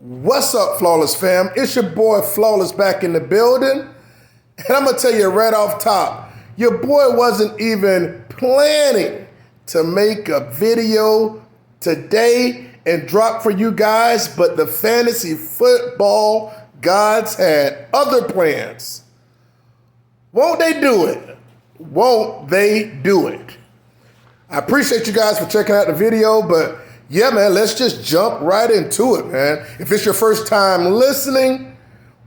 What's up, Flawless fam? It's your boy Flawless back in the building. And I'm going to tell you right off top, your boy wasn't even planning to make a video today and drop for you guys, but the fantasy football gods had other plans. Won't they do it? Won't they do it? I appreciate you guys for checking out the video, but yeah, man, let's just jump right into it, man. If it's your first time listening,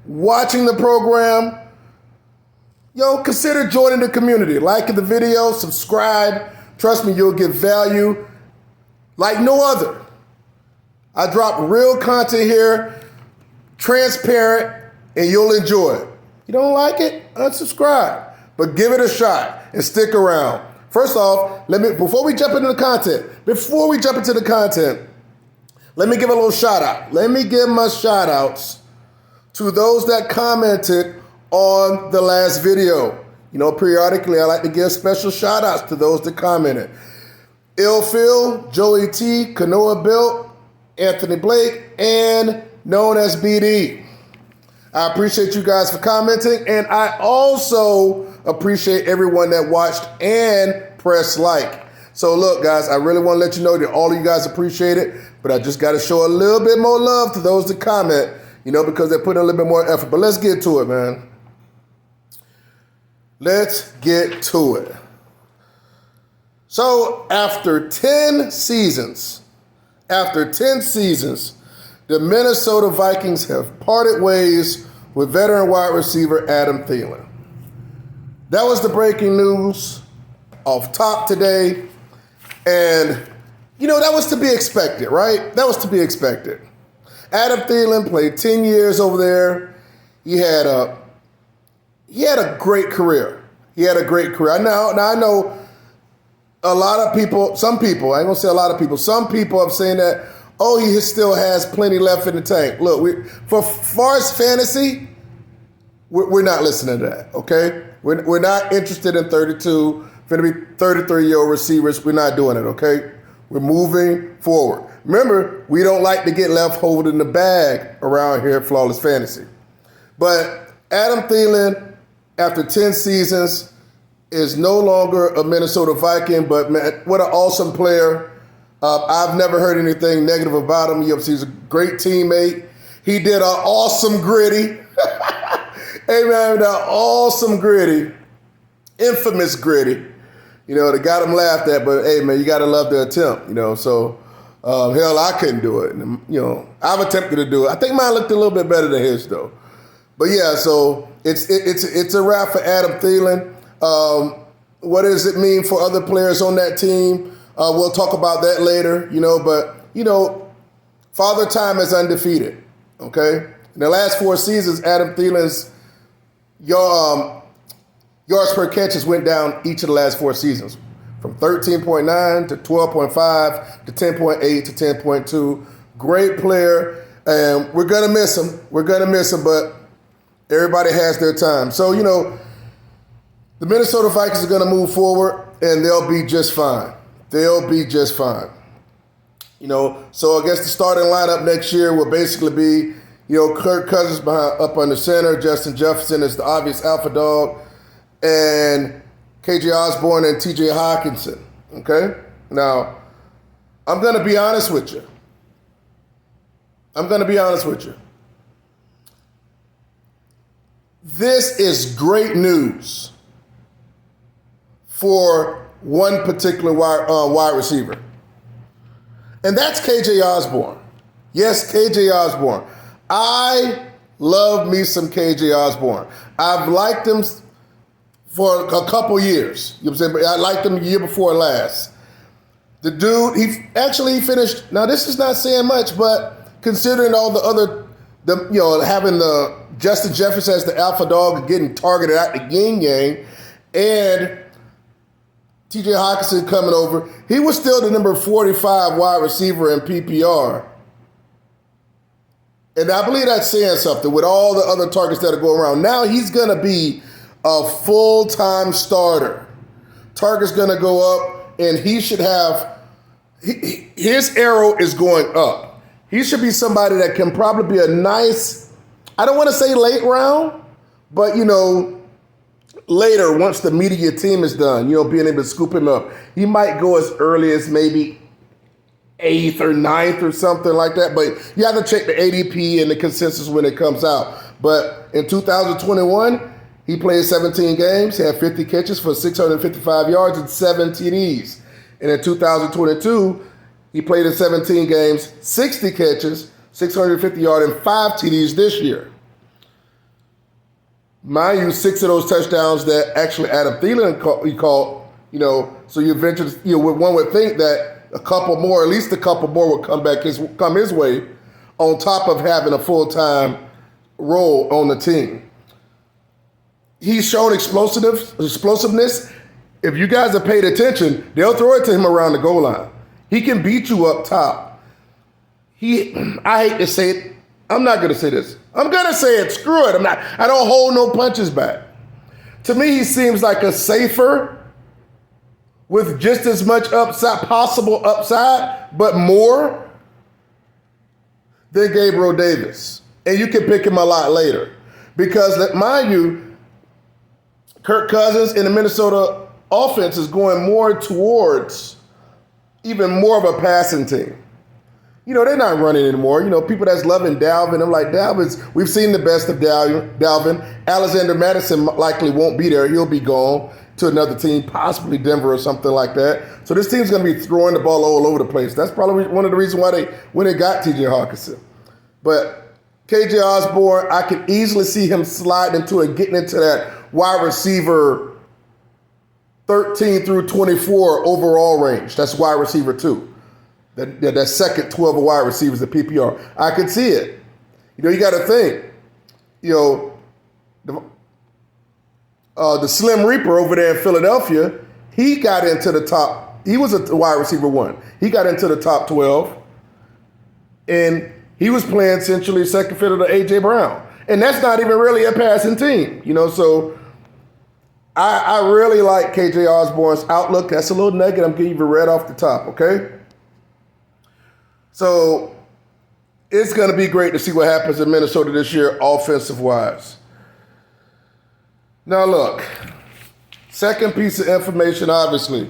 watching the program, consider joining the community. Like the video, subscribe. Trust me, you'll get value like no other. I drop real content here, transparent, and you'll enjoy it. You don't like it? Unsubscribe. But give it a shot and stick around. First off, before we jump into the content, let me give a little shout out. Let me give my shout outs to those that commented on the last video. Periodically I like to give special shout outs to those that commented. Ill Phil, Joey T, Kanoa Bill, Anthony Blake, and known as BD. I appreciate you guys for commenting, and I also appreciate everyone that watched and pressed like. So look, guys, I really want to let you know that all of you guys appreciate it, but I just got to show a little bit more love to those that comment, because they're putting a little bit more effort. But let's get to it, man. Let's get to it. So after 10 seasons, the Minnesota Vikings have parted ways with veteran wide receiver Adam Theilen. That was the breaking news off top today. And, that was to be expected, right? That was to be expected. Adam Theilen played 10 years over there. He had a great career. I know a lot of people, some people, I ain't gonna say a lot of people, some people have saying that, he still has plenty left in the tank. Look, for far as fantasy, we're not listening to that, okay? We're not interested in 32, going to be 33-year-old receivers. We're not doing it, okay? We're moving forward. Remember, we don't like to get left holding the bag around here at Flawless Fantasy. But Adam Thielen, after 10 seasons, is no longer a Minnesota Viking, but man, what an awesome player. I've never heard anything negative about him. He's a great teammate. He did an awesome gritty. Hey, man, that awesome gritty, infamous gritty, that got him laughed at, but hey, man, you got to love the attempt, so hell, I couldn't do it. And, I've attempted to do it. I think mine looked a little bit better than his, though. But yeah, so it's a wrap for Adam Thielen. What does it mean for other players on that team? We'll talk about that later, but, Father Time is undefeated, okay? In the last 4 seasons, Adam Thielen's yards per catches went down each of the last 4 seasons, from 13.9 to 12.5 to 10.8 to 10.2. Great player, and we're going to miss him. But everybody has their time. So, the Minnesota Vikings are going to move forward, and they'll be just fine. So I guess the starting lineup next year will basically be, Kirk Cousins up under center, Justin Jefferson is the obvious alpha dog, and KJ Osborne and TJ Hawkinson, okay? Now, I'm going to be honest with you. This is great news for one particular wide receiver, and that's KJ Osborne. Yes, KJ Osborne. I love me some KJ Osborne. I've liked him for a couple years. You know what I'm saying? But I liked him the year before last. The dude, he finished. Now this is not saying much, but considering all the other, having the Justin Jefferson as the alpha dog and getting targeted out the yin yang, and TJ Hawkinson coming over, he was still the number 45 wide receiver in PPR. And I believe that's saying something with all the other targets that are going around. Now he's going to be a full-time starter. Target's going to go up, and he should have – his arrow is going up. he should be somebody that can probably be a nice, I don't want to say late round, but, later, once the media team is done, being able to scoop him up. He might go as early as maybe 8th or 9th or something like that, but you have to check the ADP and the consensus when it comes out. But in 2021, he played 17 games, he had 50 catches for 655 yards and 7 TDs. And in 2022, he played in 17 games, 60 catches, 650 yards, and 5 TDs this year. Mind you, 6 of those touchdowns that actually Adam Thielen caught, so you eventually, one would think that a couple more, at least a couple more would come his way on top of having a full-time role on the team. He's shown explosiveness. If you guys have paid attention, they'll throw it to him around the goal line. He can beat you up top. I hate to say it, I'm not going to say this. I'm going to say it. Screw it. I don't hold no punches back. To me, he seems like a safer with just as much possible upside, but more than Gabriel Davis. And you can pick him a lot later. Because, mind you, Kirk Cousins in the Minnesota offense is going more towards even more of a passing team. They're not running anymore. People that's loving Dalvin, I'm like, we've seen the best of Dalvin. Alexander Madison likely won't be there. He'll be gone to another team, possibly Denver or something like that. So this team's going to be throwing the ball all over the place. That's probably one of the reasons when they got T.J. Hawkinson. But KJ Osborne, I can easily see him sliding into and getting into that wide receiver 13 through 24 overall range. That's wide receiver 2. That second 12 of wide receivers, the PPR. I could see it. You got to think. The Slim Reaper over there in Philadelphia, he got into the top. He was a wide receiver 1. He got into the top 12. And he was playing essentially second fiddle to A.J. Brown. And that's not even really a passing team. So I really like KJ Osborne's outlook. That's a little nugget I'm giving you right off the top, okay? So it's going to be great to see what happens in Minnesota this year, offensive-wise. Now, look, second piece of information, obviously.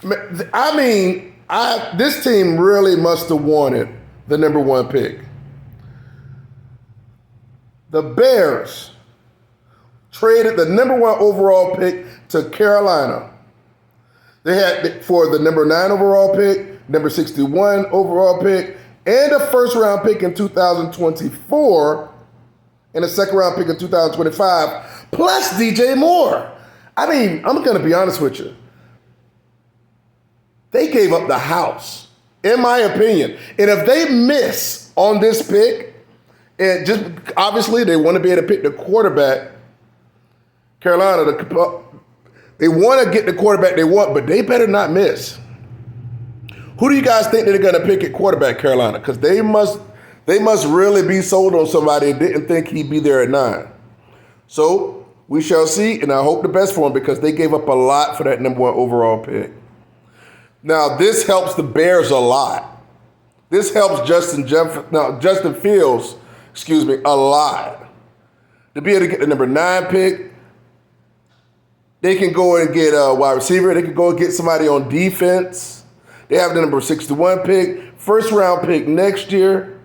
This team really must have wanted the number 1 pick. The Bears traded the number 1 overall pick to Carolina. They had for the number 9 overall pick, number 61 overall pick, and a first-round pick in 2024, and a second-round pick in 2025, plus DJ Moore. I'm going to be honest with you. They gave up the house, in my opinion. And if they miss on this pick, and just obviously they want to be able to pick the quarterback, Carolina, they want to get the quarterback they want, but they better not miss. Who do you guys think they're going to pick at quarterback, Carolina? Because they must really be sold on somebody and didn't think he'd be there at 9. So we shall see, and I hope the best for him because they gave up a lot for that number 1 overall pick. Now, this helps the Bears a lot. This helps Justin Fields, a lot. To be able to get the number 9 pick, they can go and get a wide receiver. They can go and get somebody on defense. They have the number 61 pick, first-round pick next year,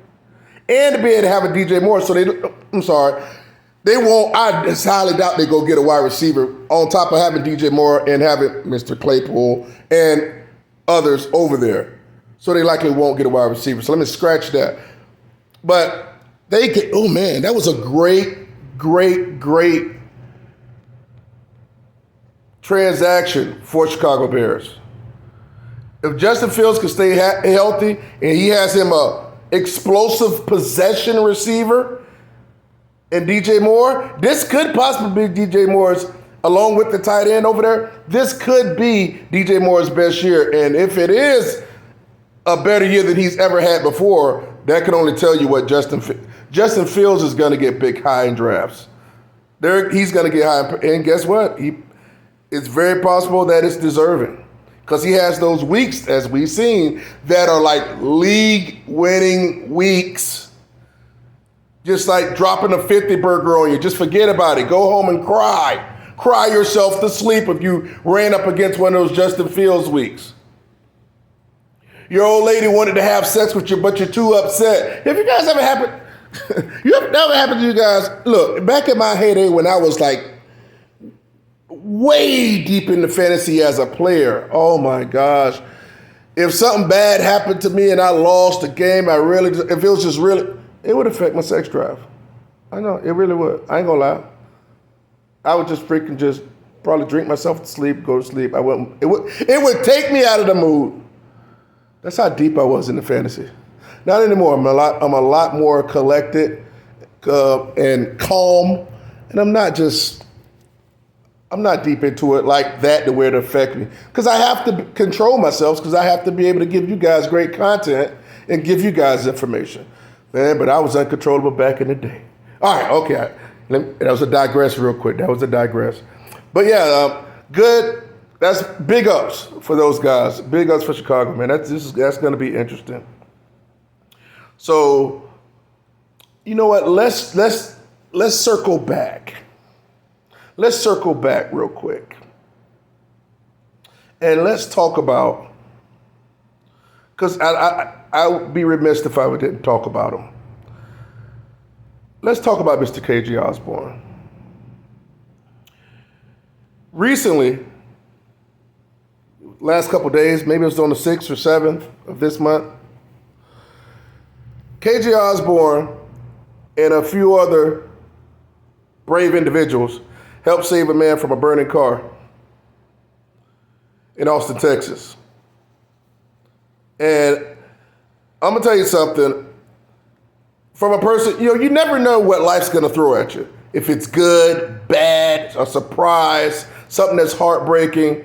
and to be able to have a DJ Moore. So they won't. I just highly doubt they go get a wide receiver on top of having DJ Moore and having Mr. Claypool and others over there. So they likely won't get a wide receiver. So let me scratch that. But they get. Oh man, that was a great transaction for Chicago Bears. If Justin Fields can stay healthy and he has him a explosive possession receiver and DJ Moore, this could possibly be DJ Moore's, along with the tight end over there, this could be DJ Moore's best year. And if it is a better year than he's ever had before, that can only tell you what Justin Fields is going to get picked high in drafts. He's going to get high, and guess what? It's very possible that it's deserving. Because he has those weeks, as we've seen, that are like league-winning weeks. Just like dropping a 50 burger on you. Just forget about it. Go home and cry. Cry yourself to sleep if you ran up against one of those Justin Fields weeks. Your old lady wanted to have sex with you, but you're too upset. Have you guys ever happened? Never happened to you guys? Look, back in my heyday when I was like way deep into fantasy as a player, oh my gosh. If something bad happened to me and I lost a game, if it was just really, it would affect my sex drive. I know, it really would. I ain't gonna lie. I would just probably drink myself to sleep, go to sleep. It would take me out of the mood. That's how deep I was in the fantasy. Not anymore. I'm a lot more collected and calm, and I'm not deep into it like that to where it affect me. Because I have to control myself, because I have to be able to give you guys great content and give you guys information. Man, but I was uncontrollable back in the day. All right, okay. That was a digress real quick. But yeah, good. That's big ups for those guys. Big ups for Chicago, man. That's going to be interesting. So, you know what? Let's circle back. Let's circle back real quick. And let's talk about, because I would be remiss if I didn't talk about him. Let's talk about Mr. KG Osborne. Recently, last couple days, maybe it was on the 6th or 7th of this month, KG Osborne and a few other brave individuals helped save a man from a burning car in Austin, Texas. And I'm going to tell you something. From a person, you never know what life's going to throw at you. If it's good, bad, a surprise, something that's heartbreaking.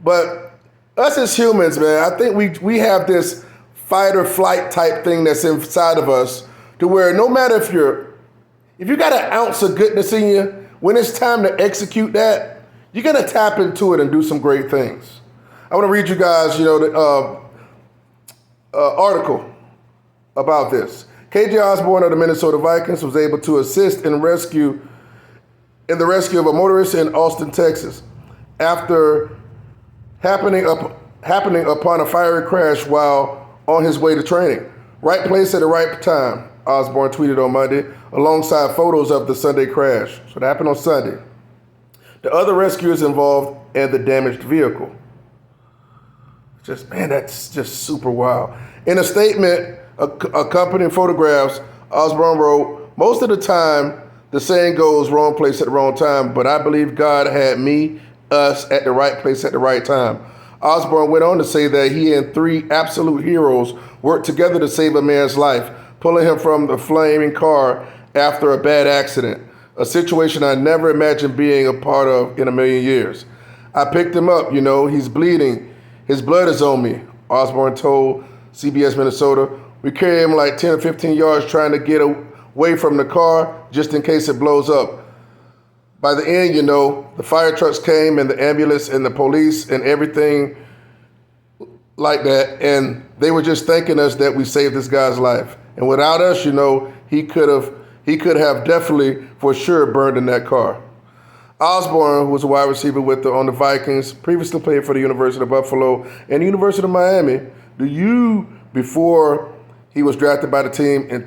But us as humans, man, I think we have this fight or flight type thing that's inside of us to where no matter if you got an ounce of goodness in you, when it's time to execute that, you're going to tap into it and do some great things. I want to read you guys, the article about this. KG Osborne of the Minnesota Vikings was able to assist in the rescue of a motorist in Austin, Texas, after happening upon a fiery crash while on his way to training. Right place at the right time, Osborne tweeted on Monday, alongside photos of the Sunday crash. So that happened on Sunday. The other rescuers involved and the damaged vehicle. That's just super wild. In a statement accompanying photographs, Osborne wrote, "Most of the time, the saying goes, wrong place at the wrong time, but I believe God had us at the right place at the right time." Osborne went on to say that he and 3 absolute heroes worked together to save a man's life, pulling him from the flaming car after a bad accident, a situation I never imagined being a part of in a million years. "I picked him up, he's bleeding. His blood is on me," Osborne told CBS Minnesota. "We carry him like 10 or 15 yards trying to get away from the car just in case it blows up. By the end, the fire trucks came and the ambulance and the police and everything like that. And they were just thanking us that we saved this guy's life. And without us, he could have definitely for sure burned in that car." Osborne, who was a wide receiver on the Vikings, previously played for the University of Buffalo and the University of Miami. Before he was drafted by the team in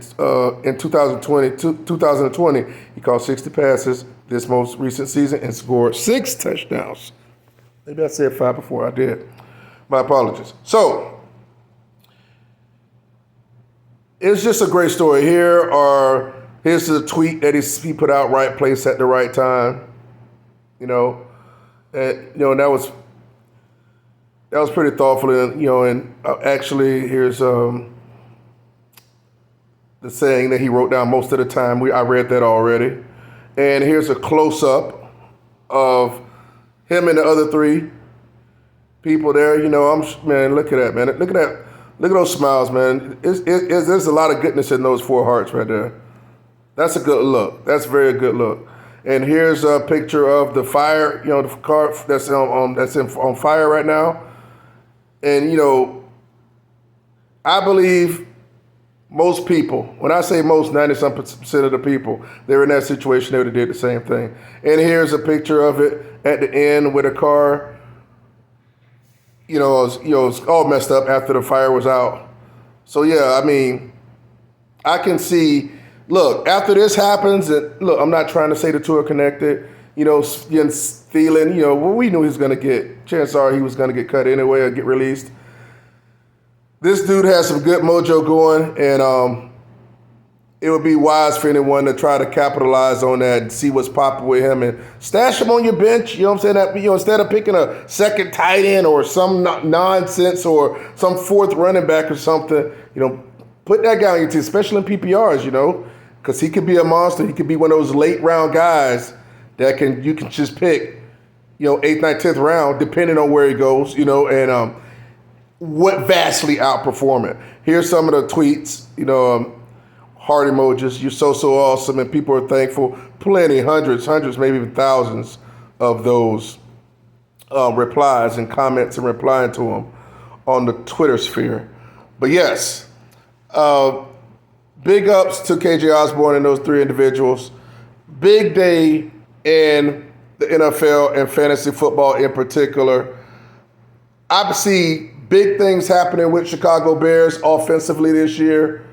2020, he caught 60 passes this most recent season and scored 6 touchdowns. Maybe I said 5 before I did. My apologies. So, it's just a great story. Here's the tweet that he put out, right place at the right time. That was pretty thoughtful, and actually here's the saying that he wrote down most of the time. I read that already. And here's a close-up of him and the other 3 people there. Man, look at that, man. Look at those smiles, man. There's a lot of goodness in those 4 hearts right there. That's a good look. That's a very good look. And here's a picture of the fire, the car that's on fire right now. And, I believe most people, when I say most, 90-some% of the people, they're in that situation, they would have did the same thing. And here's a picture of it at the end with a car, it's all messed up after the fire was out. So, yeah, I mean, I can see, look, after this happens, I'm not trying to say the two are connected. Theilen, we knew he was going to get, chances are he was going to get cut anyway or get released. This dude has some good mojo going, and it would be wise for anyone to try to capitalize on that and see what's popping with him and stash him on your bench. You know what I'm saying? That, instead of picking a second tight end or some nonsense or some fourth running back or something, put that guy on your team, especially in PPRs, because he could be a monster. He could be one of those late round guys that you can just pick, 8th, 9th, 10th round, depending on where he goes, and what vastly outperform it. Here's some of the tweets, heart emojis. You're so awesome, and people are thankful. Plenty, hundreds, maybe even thousands of those replies and comments and replying to them on the Twitter sphere. But yes, big ups to KJ Osborne and those three individuals. Big day in the NFL and fantasy football in particular. I see big things happening with Chicago Bears offensively this year.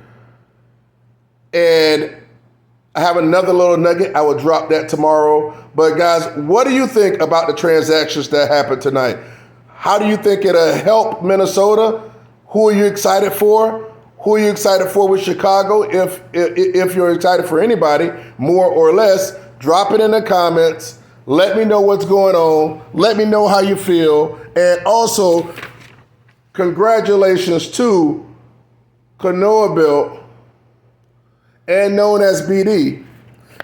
And I have another little nugget. I will drop that tomorrow. But guys, what do you think about the transactions that happened tonight? How do you think it'll help Minnesota? Who are you excited for? Who are you excited for with Chicago? If you're excited for anybody, more or less, drop it in the comments. Let me know what's going on. Let me know how you feel. And also, congratulations to Kanoa Bill and known as BD,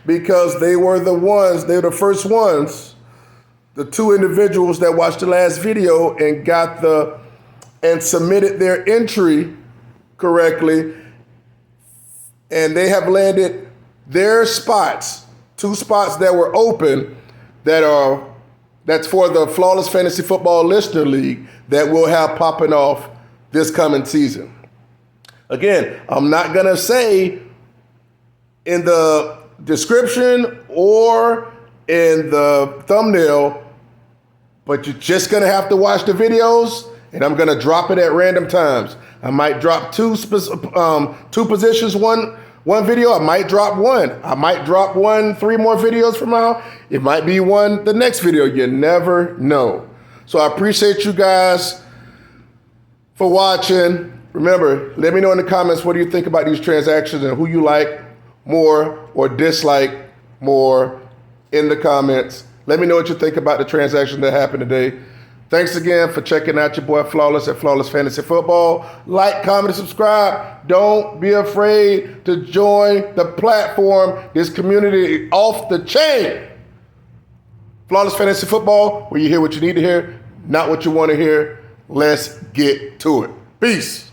because they were the first ones, the two individuals that watched the last video and submitted their entry correctly, and they have landed their spots, 2 spots that were open that's for the Flawless Fantasy Football Listener League that we'll have popping off this coming season. Again, I'm not going to say in the description or in the thumbnail, but you're just going to have to watch the videos, and I'm going to drop it at random times. I might drop two positions, one video. I might drop one. I might drop 3 more videos from now. It might be one the next video. You never know. So I appreciate you guys for watching. Remember, let me know in the comments what do you think about these transactions and who you like more or dislike more in the comments. Let me know what you think about the transaction that happened today. Thanks again for checking out your boy Flawless at Flawless Fantasy Football. Like, comment, and subscribe. Don't be afraid to join the platform. This community off the chain. Flawless Fantasy Football, where you hear what you need to hear, not what you want to hear. Let's get to it. Peace.